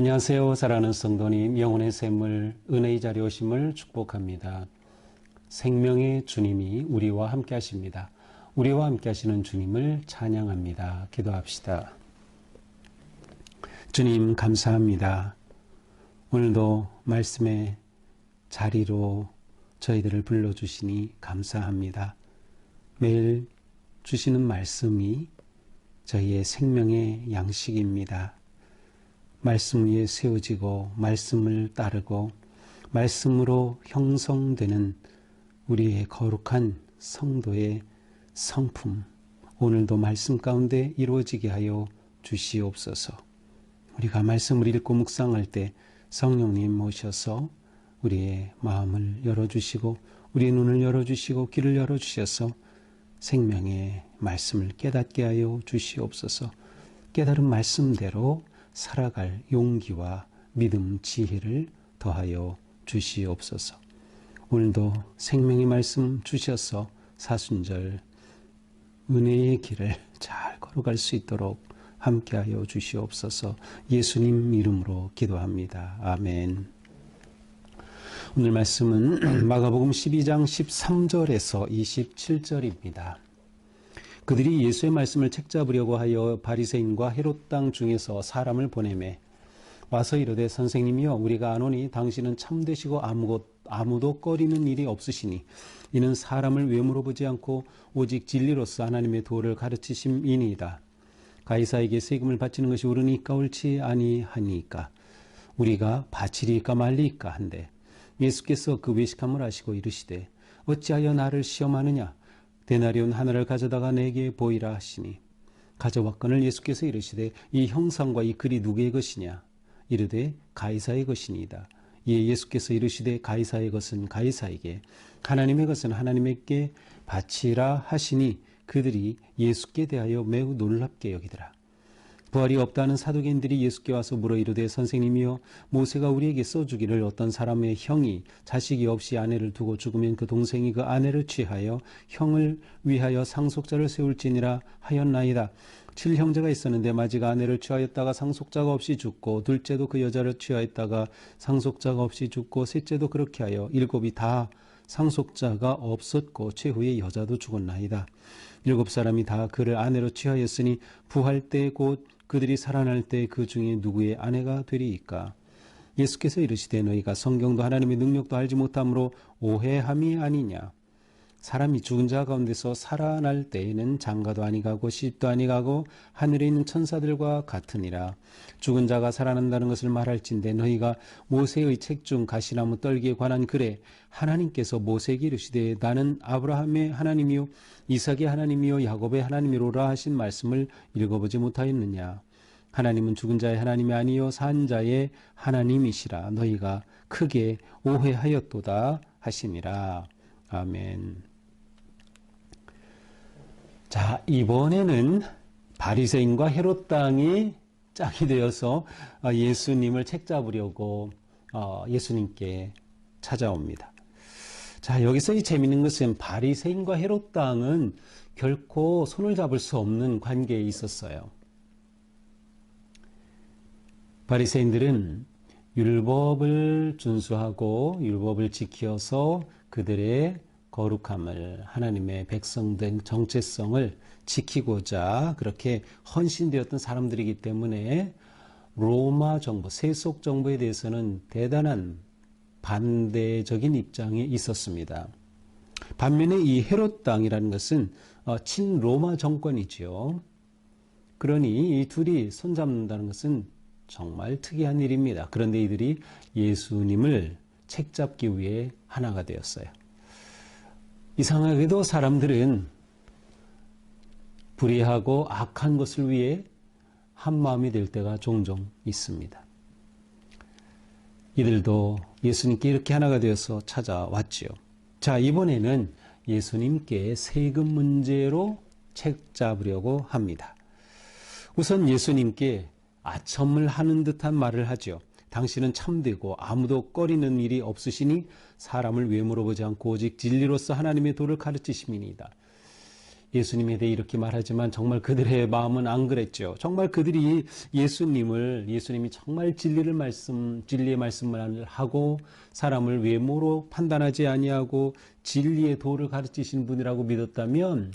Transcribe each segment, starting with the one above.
안녕하세요. 사랑하는 성도님, 영혼의 샘물, 은혜의 자리에 오심을 축복합니다. 생명의 주님이 우리와 함께 하십니다. 우리와 함께 하시는 주님을 찬양합니다. 기도합시다. 주님 감사합니다. 오늘도 말씀의 자리로 저희들을 불러주시니 감사합니다. 매일 주시는 말씀이 저희의 생명의 양식입니다. 말씀 위에 세워지고 말씀을 따르고 말씀으로 형성되는 우리의 거룩한 성도의 성품, 오늘도 말씀 가운데 이루어지게 하여 주시옵소서. 우리가 말씀을 읽고 묵상할 때 성령님 모셔서 우리의 마음을 열어주시고 우리의 눈을 열어주시고 귀를 열어주셔서 생명의 말씀을 깨닫게 하여 주시옵소서. 깨달은 말씀대로 살아갈 용기와 믿음, 지혜를 더하여 주시옵소서. 오늘도 생명의 말씀 주셔서 사순절 은혜의 길을 잘 걸어갈 수 있도록 함께하여 주시옵소서. 예수님 이름으로 기도합니다. 아멘. 오늘 말씀은 마가복음 12장 13절에서 27절입니다. 그들이 예수의 말씀을 책잡으려고 하여 바리새인과 헤롯 땅 중에서 사람을 보내매 와서 이르되 선생님이여 우리가 아노니 당신은 참되시고 아무도 꺼리는 일이 없으시니 이는 사람을 외모로 보지 않고 오직 진리로서 하나님의 도를 가르치심이니이다. 가이사에게 세금을 바치는 것이 옳으니까 옳지 아니하니까 우리가 바치리까 말리까 한데 예수께서 그 외식함을 하시고 이르시되 어찌하여 나를 시험하느냐 데나리온 하나를 가져다가 내게 보이라 하시니 가져왔거늘 예수께서 이르시되 이 형상과 이 글이 누구의 것이냐 이르되 가이사의 것이니이다. 이에 예수께서 이르시되 가이사의 것은 가이사에게 하나님의 것은 하나님께 바치라 하시니 그들이 예수께 대하여 매우 놀랍게 여기더라. 부활이 없다는 사두개인들이 예수께 와서 물어 이르되 선생님이여 모세가 우리에게 써주기를 어떤 사람의 형이 자식이 없이 아내를 두고 죽으면 그 동생이 그 아내를 취하여 형을 위하여 상속자를 세울지니라 하였나이다. 7형제가 있었는데 마지가 아내를 취하였다가 상속자가 없이 죽고 둘째도 그 여자를 취하였다가 상속자가 없이 죽고 셋째도 그렇게 하여 7이 다 상속자가 없었고 최후의 여자도 죽었나이다. 7사람이 다 그를 아내로 취하였으니 부활 때 곧 그들이 살아날 때 그 중에 누구의 아내가 되리이까. 예수께서 이르시되 너희가 성경도 하나님의 능력도 알지 못함으로 오해함이 아니냐. 사람이 죽은 자 가운데서 살아날 때에는 장가도 아니가고 시집도 아니가고 하늘에 있는 천사들과 같으니라. 죽은 자가 살아난다는 것을 말할진대 너희가 모세의 책 중 가시나무 떨기에 관한 글에 하나님께서 모세에게 이르시되 나는 아브라함의 하나님이요 이삭의 하나님이요 야곱의 하나님이로라 하신 말씀을 읽어보지 못하였느냐. 하나님은 죽은 자의 하나님이 아니요 산 자의 하나님이시라. 너희가 크게 오해하였도다 하시니라. 아멘. 자, 이번에는 바리새인과 헤롯 땅이 짝이 되어서 예수님을 책잡으려고 예수님께 찾아옵니다. 자, 여기서 이 재미있는 것은 바리새인과 헤롯 땅은 결코 손을 잡을 수 없는 관계에 있었어요. 바리새인들은 율법을 준수하고 율법을 지켜서 그들의 거룩함을 하나님의 백성된 정체성을 지키고자 그렇게 헌신되었던 사람들이기 때문에 로마 정부, 세속 정부에 대해서는 대단한 반대적인 입장이 있었습니다. 반면에 이 헤롯 땅이라는 것은 친로마 정권이지요. 그러니 이 둘이 손잡는다는 것은 정말 특이한 일입니다. 그런데 이들이 예수님을 책잡기 위해 하나가 되었어요. 이상하게도 사람들은 불의하고 악한 것을 위해 한마음이 될 때가 종종 있습니다. 이들도 예수님께 이렇게 하나가 되어서 찾아왔지요. 자, 이번에는 예수님께 세금 문제로 책잡으려고 합니다. 우선 예수님께 아첨을 하는 듯한 말을 하죠. 당신은 참되고 아무도 꺼리는 일이 없으시니 사람을 외모로 보지 않고 오직 진리로서 하나님의 도를 가르치심이니이다. 예수님에 대해 이렇게 말하지만 정말 그들의 마음은 안 그랬죠. 정말 그들이 예수님이 정말 진리의 말씀을 하고 사람을 외모로 판단하지 아니하고 진리의 도를 가르치신 분이라고 믿었다면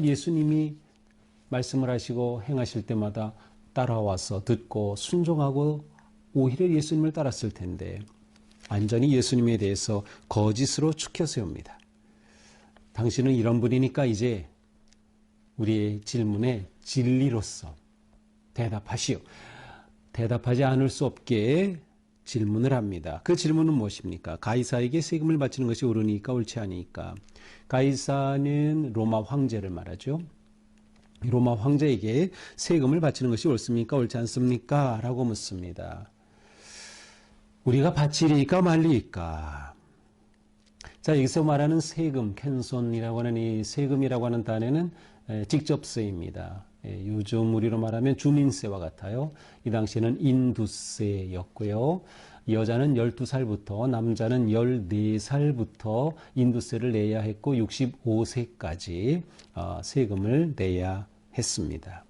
예수님이 말씀을 하시고 행하실 때마다 따라와서 듣고 순종하고 오히려 예수님을 따랐을 텐데 완전히 예수님에 대해서 거짓으로 축혀 세웁니다. 당신은 이런 분이니까 이제 우리의 질문에 진리로서 대답하시오. 대답하지 않을 수 없게 질문을 합니다. 그 질문은 무엇입니까? 가이사에게 세금을 바치는 것이 옳으니까 옳지 않으니까. 가이사는 로마 황제를 말하죠. 로마 황제에게 세금을 바치는 것이 옳습니까? 옳지 않습니까? 라고 묻습니다. 우리가 바치리까 말리까? 자, 여기서 말하는 세금, 캔손이라고 하는 이 세금이라고 하는 단어는 직접세입니다. 요즘 우리로 말하면 주민세와 같아요. 이 당시에는 인두세였고요. 여자는 12살부터 남자는 14살부터 인두세를 내야 했고 65세까지 세금을 내야 했습니다.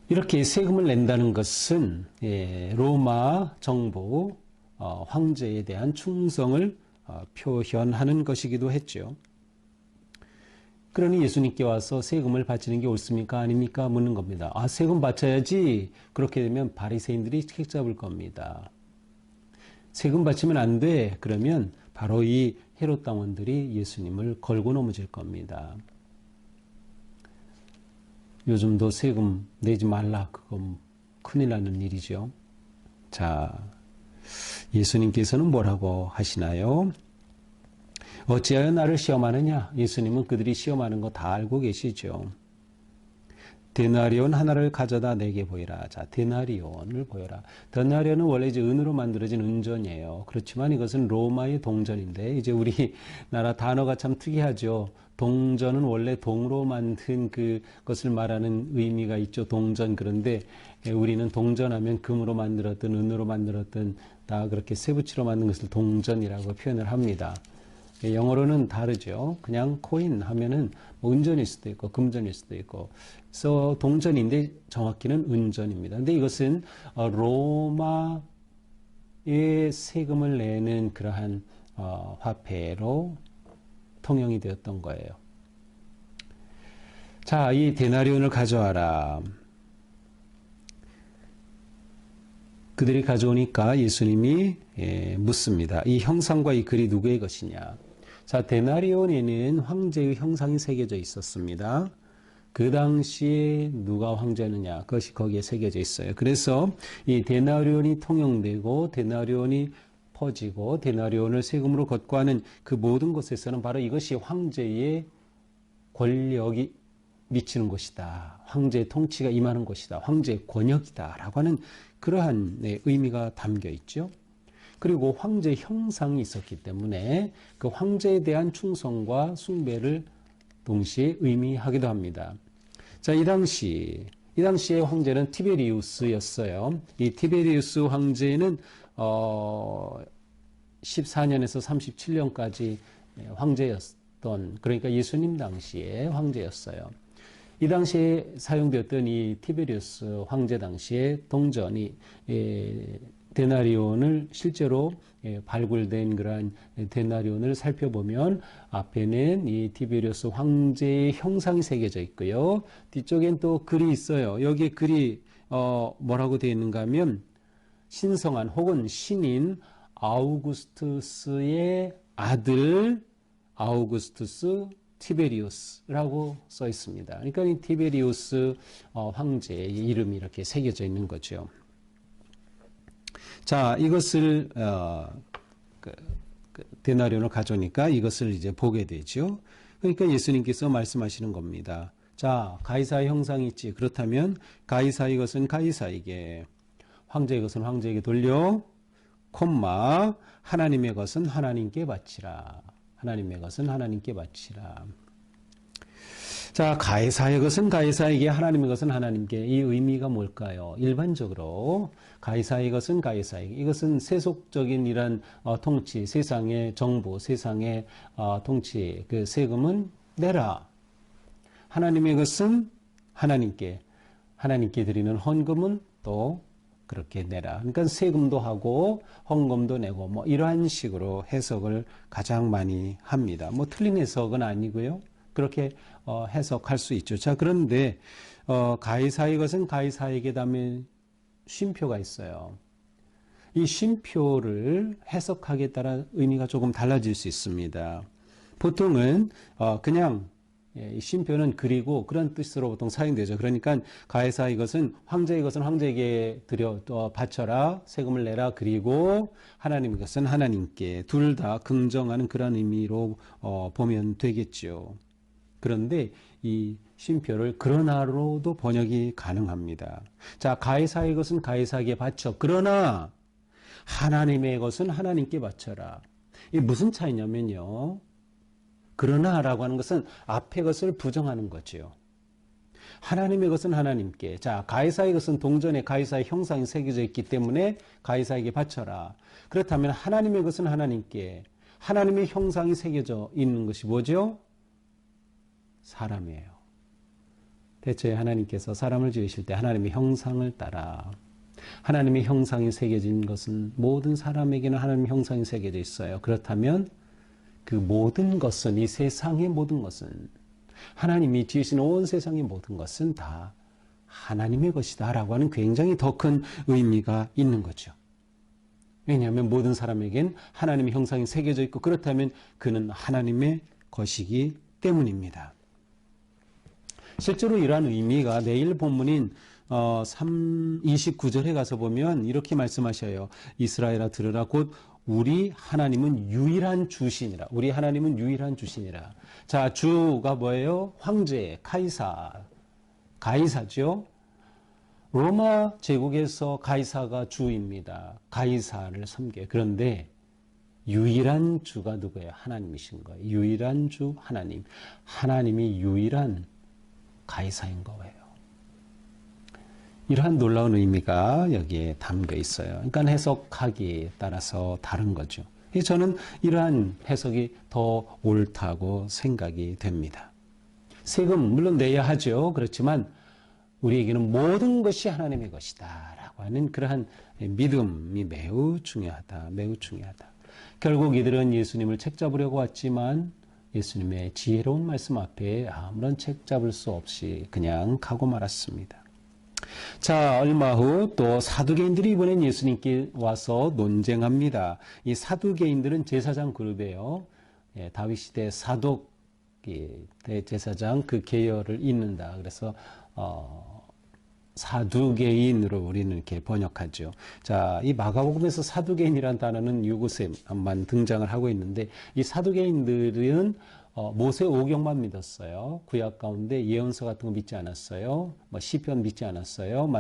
이렇게 세금을 낸다는 것은 로마 정부 황제에 대한 충성을 표현하는 것이기도 했죠. 그러니 예수님께 와서 세금을 바치는 게 옳습니까? 아닙니까? 묻는 겁니다. 세금 바쳐야지. 그렇게 되면 바리새인들이 책 잡을 겁니다. 세금 바치면 안 돼. 그러면 바로 이 헤롯 당원들이 예수님을 걸고 넘어질 겁니다. 요즘도 세금 내지 말라. 그건 큰일 나는 일이죠. 자, 예수님께서는 뭐라고 하시나요? 어찌하여 나를 시험하느냐? 예수님은 그들이 시험하는 거 다 알고 계시죠. 데나리온 하나를 가져다 내게 보이라. 자, 데나리온을 보여라. 데나리온은 원래 이제 은으로 만들어진 은전이에요. 그렇지만 이것은 로마의 동전인데 이제 우리나라 단어가 참 특이하죠. 동전은 원래 동으로 만든 그것을 말하는 의미가 있죠. 동전. 그런데 우리는 동전하면 금으로 만들었든 은으로 만들었든 다 그렇게 쇠붙이로 만든 것을 동전이라고 표현을 합니다. 영어로는 다르죠. 그냥 코인 하면은 은전일 수도 있고 금전일 수도 있고. 그래서 동전인데 정확히는 은전입니다. 근데 이것은 로마의 세금을 내는 그러한 화폐로 통용이 되었던 거예요. 자, 이 데나리온을 가져와라. 그들이 가져오니까 예수님이 묻습니다. 이 형상과 이 글이 누구의 것이냐? 자, 데나리온에는 황제의 형상이 새겨져 있었습니다. 그 당시에 누가 황제느냐? 그것이 거기에 새겨져 있어요. 그래서 이 데나리온이 통용되고 데나리온이 퍼지고 데나리온을 세금으로 걷고하는 그 모든 것에서는 바로 이것이 황제의 권력이 미치는 것이다. 황제의 통치가 임하는 것이다. 황제의 권역이다. 라고 하는 그러한 의미가 담겨 있죠. 그리고 황제의 형상이 있었기 때문에 그 황제에 대한 충성과 숭배를 동시에 의미하기도 합니다. 자, 이 당시의 황제는 티베리우스였어요. 이 티베리우스 황제는 14년에서 37년까지 황제였던, 그러니까 예수님 당시의 황제였어요. 이 당시에 사용되었던 이 티베리우스 황제 당시의 동전이 데나리온을 실제로 발굴된 그러한 데나리온을 살펴보면 앞에는 이 티베리우스 황제의 형상이 새겨져 있고요. 뒤쪽엔 또 글이 있어요. 여기에 글이 뭐라고 되어 있는가 하면 신성한 혹은 신인 아우구스투스의 아들 아우구스투스 티베리우스라고 써 있습니다. 그러니까 이 티베리우스 황제의 이름이 이렇게 새겨져 있는 거죠. 자, 이것을 데나리온을 가져오니까 이것을 이제 보게 되죠. 그러니까 예수님께서 말씀하시는 겁니다. 자, 가이사의 형상이 있지. 그렇다면 가이사의 것은 가이사에게, 황제의 것은 황제에게 돌려, 콤마, 하나님의 것은 하나님께 바치라. 하나님의 것은 하나님께 바치라. 자, 가해사의 것은 가해사에게, 하나님의 것은 하나님께. 이 의미가 뭘까요? 일반적으로 가해사의 것은 가해사에게. 이것은 세속적인 이런 통치, 세상의 정부, 세상의 통치, 그 세금은 내라. 하나님의 것은 하나님께, 하나님께 드리는 헌금은 또 그렇게 내라. 그러니까 세금도 하고 헌금도 내고 뭐 이러한 식으로 해석을 가장 많이 합니다. 뭐 틀린 해석은 아니고요. 그렇게 해석할 수 있죠. 자, 그런데 가이사의 것은 가이사에게 다음에 쉼표가 있어요. 이 쉼표를 해석하기에 따라 의미가 조금 달라질 수 있습니다. 보통은 그냥 이 쉼표는 그리고 그런 뜻으로 보통 사용되죠. 그러니까 가해사의 것은 황제의 것은 황제에게 바쳐라, 세금을 내라, 그리고 하나님의 것은 하나님께, 둘 다 긍정하는 그런 의미로 보면 되겠죠. 그런데 이 쉼표를 그러나로도 번역이 가능합니다. 자, 가해사의 것은 가해사에게 바쳐, 그러나 하나님의 것은 하나님께 바쳐라. 이게 무슨 차이냐면요, 그러나라고 하는 것은 앞의 것을 부정하는 거죠. 하나님의 것은 하나님께. 자, 가이사의 것은 동전에 가이사의 형상이 새겨져 있기 때문에 가이사에게 바쳐라. 그렇다면 하나님의 것은 하나님께. 하나님의 형상이 새겨져 있는 것이 뭐죠? 사람이에요. 대체 하나님께서 사람을 지으실 때 하나님의 형상을 따라, 하나님의 형상이 새겨진 것은 모든 사람에게는 하나님의 형상이 새겨져 있어요. 그렇다면 그 모든 것은, 이 세상의 모든 것은, 하나님이 지으신 온 세상의 모든 것은 다 하나님의 것이다 라고 하는 굉장히 더 큰 의미가 있는 거죠. 왜냐하면 모든 사람에겐 하나님의 형상이 새겨져 있고, 그렇다면 그는 하나님의 것이기 때문입니다. 실제로 이러한 의미가 내일 본문인 29절에 가서 보면 이렇게 말씀하셔요. 이스라엘아 들으라. 곧 우리 하나님은 유일한 주신이라. 우리 하나님은 유일한 주신이라. 자, 주가 뭐예요? 황제, 가이사죠. 로마 제국에서 가이사가 주입니다. 가이사를 섬겨요. 그런데 유일한 주가 누구예요? 하나님이신 거예요. 유일한 주 하나님. 하나님이 유일한 가이사인 거예요. 이러한 놀라운 의미가 여기에 담겨 있어요. 그러니까 해석하기에 따라서 다른 거죠. 저는 이러한 해석이 더 옳다고 생각이 됩니다. 세금 물론 내야 하죠. 그렇지만 우리에게는 모든 것이 하나님의 것이다 라고 하는 그러한 믿음이 매우 중요하다. 매우 중요하다. 결국 이들은 예수님을 책잡으려고 왔지만 예수님의 지혜로운 말씀 앞에 아무런 책잡을 수 없이 그냥 가고 말았습니다. 자, 얼마 후 또 사두개인들이 이번엔 예수님께 와서 논쟁합니다. 이 사두개인들은 제사장 그룹이에요. 다윗 시대 사독 대제사장 그 계열을 잇는다. 그래서 사두개인으로 우리는 이렇게 번역하죠. 자, 이 마가복음에서 사두개인이라는 단어는 이곳에만 등장을 하고 있는데, 이 사두개인들은 모세 오경만 믿었어요. 구약 가운데 예언서 같은 거 믿지 않았어요. 시편 믿지 않았어요.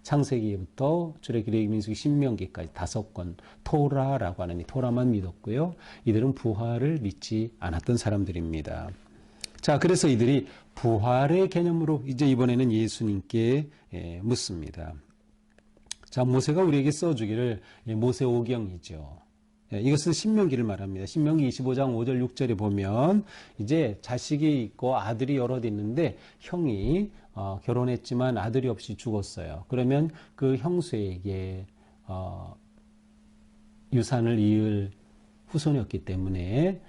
창세기부터 출애굽기, 민수기, 신명기까지 5권 토라라고 하는 이 토라만 믿었고요. 이들은 부활을 믿지 않았던 사람들입니다. 자, 그래서 이들이 부활의 개념으로 이제 이번에는 예수님께 묻습니다. 자, 모세가 우리에게 써주기를, 모세 오경이죠. 이것은 신명기를 말합니다. 신명기 25장 5절 6절에 보면 이제 자식이 있고 아들이 여럿 있는데 형이 결혼했지만 아들이 없이 죽었어요. 그러면 그 형수에게 유산을 이을 후손이 없기 때문에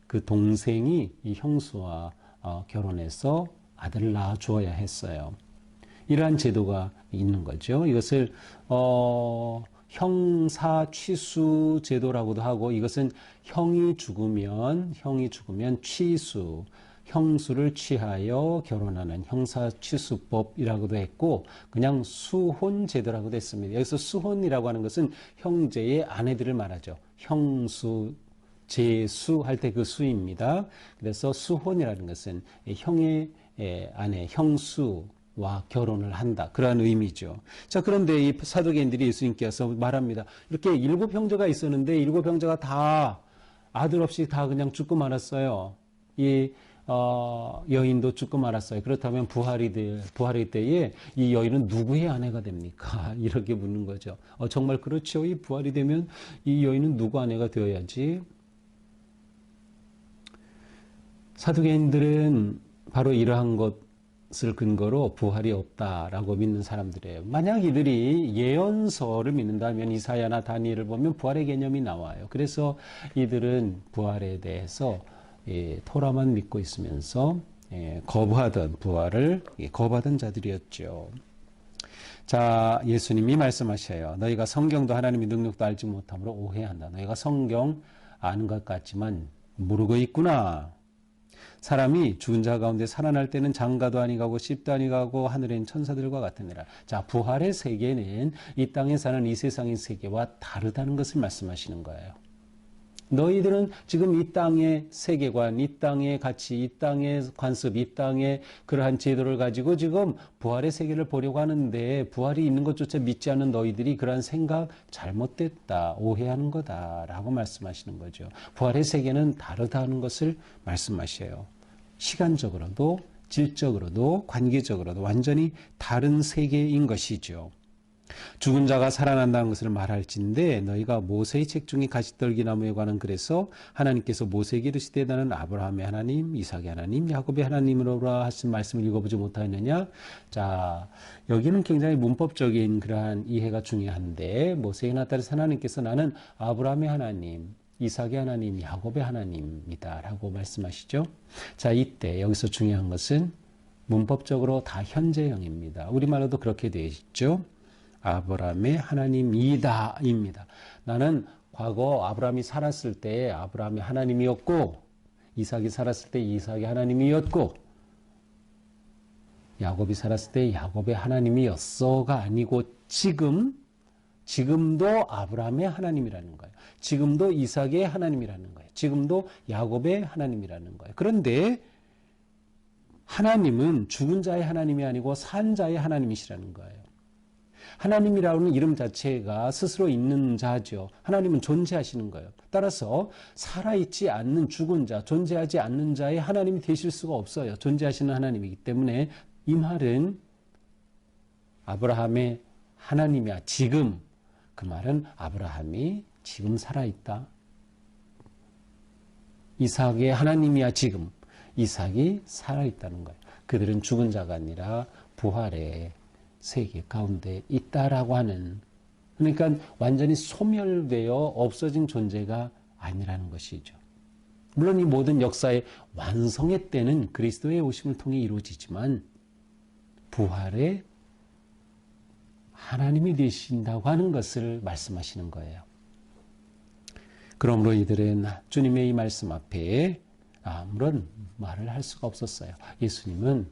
그 동생이 이 형수와 결혼해서 아들을 낳아 주어야 했어요. 이러한 제도가 있는 거죠. 이것을 형사 취수 제도라고도 하고, 이것은 형이 죽으면 취수, 형수를 취하여 결혼하는 형사 취수법이라고도 했고, 그냥 수혼 제도라고도 했습니다. 여기서 수혼이라고 하는 것은 형제의 아내들을 말하죠. 형수, 제수 할 때 그 수입니다. 그래서 수혼이라는 것은 형의 아내, 형수와 결혼을 한다. 그러한 의미죠. 자, 그런데 이 사두개인들이 예수님께서 말합니다. 이렇게 7 형제가 있었는데 7 형제가 다 아들 없이 다 그냥 죽고 말았어요. 이 여인도 죽고 말았어요. 그렇다면 부활의 때에 이 여인은 누구의 아내가 됩니까? 이렇게 묻는 거죠. 정말 그렇죠. 이 부활이 되면 이 여인은 누구 아내가 되어야지? 사두개인들은 바로 이러한 것을 근거로 부활이 없다라고 믿는 사람들이에요. 만약 이들이 예언서를 믿는다면 이사야나 다니엘을 보면 부활의 개념이 나와요. 그래서 이들은 부활에 대해서 토라만 믿고 있으면서 거부하던 부활을 거부하던 자들이었죠. 자, 예수님이 말씀하셔요. 너희가 성경도 하나님의 능력도 알지 못함으로 오해한다. 너희가 성경 아는 것 같지만 모르고 있구나. 사람이 죽은 자 가운데 살아날 때는 장가도 아니가고 씹도 아니가고 하늘에 있는 천사들과 같으니라. 자, 부활의 세계는 이 땅에 사는 이 세상의 세계와 다르다는 것을 말씀하시는 거예요. 너희들은 지금 이 땅의 세계관, 이 땅의 가치, 이 땅의 관습, 이 땅의 그러한 제도를 가지고 지금 부활의 세계를 보려고 하는데 부활이 있는 것조차 믿지 않는 너희들이 그러한 생각 잘못됐다, 오해하는 거다라고 말씀하시는 거죠. 부활의 세계는 다르다는 것을 말씀하셔요. 시간적으로도 질적으로도 관계적으로도 완전히 다른 세계인 것이죠. 죽은 자가 살아난다는 것을 말할진대 너희가 모세의 책 중에 가시떨기나무에 관한 글에서 하나님께서 모세에게 이르시되 나는 아브라함의 하나님, 이삭의 하나님, 야곱의 하나님으로라 하신 말씀을 읽어보지 못하였느냐. 자, 여기는 굉장히 문법적인 그러한 이해가 중요한데 모세에게 나타나서 하나님께서 나는 아브라함의 하나님, 이삭의 하나님, 야곱의 하나님이다 라고 말씀하시죠. 자, 이때 여기서 중요한 것은 문법적으로 다 현재형입니다. 우리말로도 그렇게 되어 있죠. 아브라함의 하나님이다 입니다. 나는 과거 아브라함이 살았을 때 아브라함의 하나님이었고 이삭이 살았을 때 이삭의 하나님이었고 야곱이 살았을 때 야곱의 하나님이었어가 아니고 지금도 아브라함의 하나님이라는 거예요. 지금도 이삭의 하나님이라는 거예요. 지금도 야곱의 하나님이라는 거예요. 그런데 하나님은 죽은 자의 하나님이 아니고 산 자의 하나님이시라는 거예요. 하나님이라는 이름 자체가 스스로 있는 자죠. 하나님은 존재하시는 거예요. 따라서 살아있지 않는 죽은 자, 존재하지 않는 자의 하나님이 되실 수가 없어요. 존재하시는 하나님이기 때문에 이 말은 아브라함의 하나님이야. 지금. 그 말은 아브라함이 지금 살아있다. 이삭의 하나님이야. 지금. 이삭이 살아있다는 거예요. 그들은 죽은 자가 아니라 부활의 세계 가운데 있다라고 하는, 그러니까 완전히 소멸되어 없어진 존재가 아니라는 것이죠. 물론 이 모든 역사의 완성의 때는 그리스도의 오심을 통해 이루어지지만 부활의 하나님이 되신다고 하는 것을 말씀하시는 거예요. 그러므로 이들은 주님의 이 말씀 앞에 아무런 말을 할 수가 없었어요. 예수님은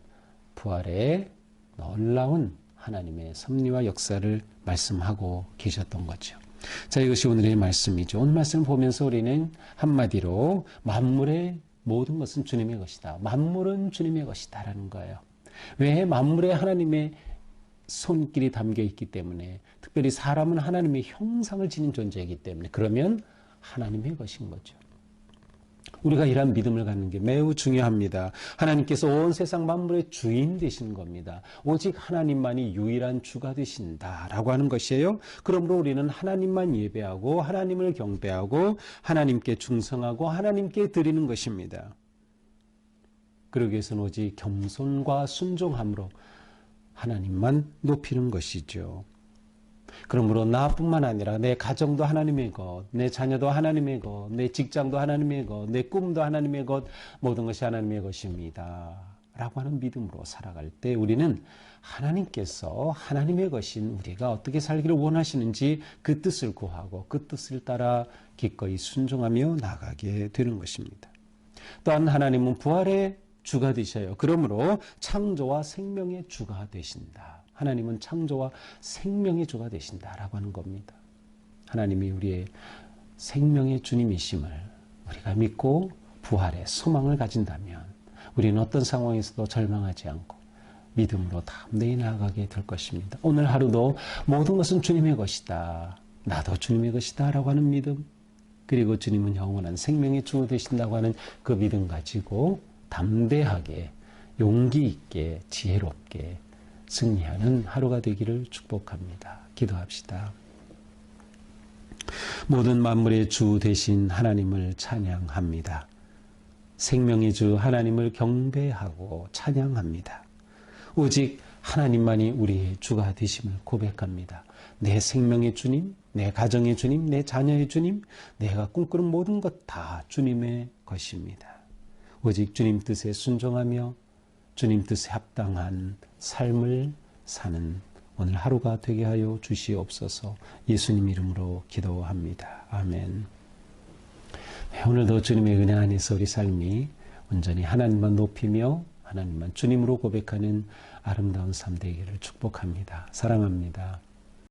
부활의 놀라운 하나님의 섭리와 역사를 말씀하고 계셨던 거죠. 자, 이것이 오늘의 말씀이죠. 오늘 말씀을 보면서 우리는 한마디로 만물의 모든 것은 주님의 것이다. 만물은 주님의 것이다 라는 거예요. 왜? 만물에 하나님의 손길이 담겨 있기 때문에, 특별히 사람은 하나님의 형상을 지닌 존재이기 때문에, 그러면 하나님의 것인 거죠. 우리가 이러한 믿음을 갖는 게 매우 중요합니다. 하나님께서 온 세상 만물의 주인 되시는 겁니다. 오직 하나님만이 유일한 주가 되신다라고 하는 것이에요. 그러므로 우리는 하나님만 예배하고 하나님을 경배하고 하나님께 충성하고 하나님께 드리는 것입니다. 그러기 위해서는 오직 겸손과 순종함으로 하나님만 높이는 것이죠. 그러므로 나뿐만 아니라 내 가정도 하나님의 것, 내 자녀도 하나님의 것, 내 직장도 하나님의 것, 내 꿈도 하나님의 것, 모든 것이 하나님의 것입니다 라고 하는 믿음으로 살아갈 때 우리는 하나님께서 하나님의 것인 우리가 어떻게 살기를 원하시는지 그 뜻을 구하고 그 뜻을 따라 기꺼이 순종하며 나가게 되는 것입니다. 또한 하나님은 부활의 주가 되셔요. 그러므로 창조와 생명의 주가 되신다. 하나님은 창조와 생명의 주가 되신다라고 하는 겁니다. 하나님이 우리의 생명의 주님이심을 우리가 믿고 부활의 소망을 가진다면 우리는 어떤 상황에서도 절망하지 않고 믿음으로 담대히 나아가게 될 것입니다. 오늘 하루도 모든 것은 주님의 것이다. 나도 주님의 것이다 라고 하는 믿음, 그리고 주님은 영원한 생명의 주 되신다고 하는 그 믿음 가지고 담대하게 용기 있게 지혜롭게 승리하는 하루가 되기를 축복합니다. 기도합시다. 모든 만물의 주 되신 하나님을 찬양합니다. 생명의 주 하나님을 경배하고 찬양합니다. 오직 하나님만이 우리의 주가 되심을 고백합니다. 내 생명의 주님, 내 가정의 주님, 내 자녀의 주님, 내가 꿈꾸는 모든 것 다 주님의 것입니다. 오직 주님 뜻에 순종하며 주님 뜻에 합당한 삶을 사는 오늘 하루가 되게 하여 주시옵소서. 예수님 이름으로 기도합니다. 아멘. 오늘도 주님의 은혜 안에서 우리 삶이 온전히 하나님만 높이며 하나님만 주님으로 고백하는 아름다운 삶 되기를 축복합니다. 사랑합니다.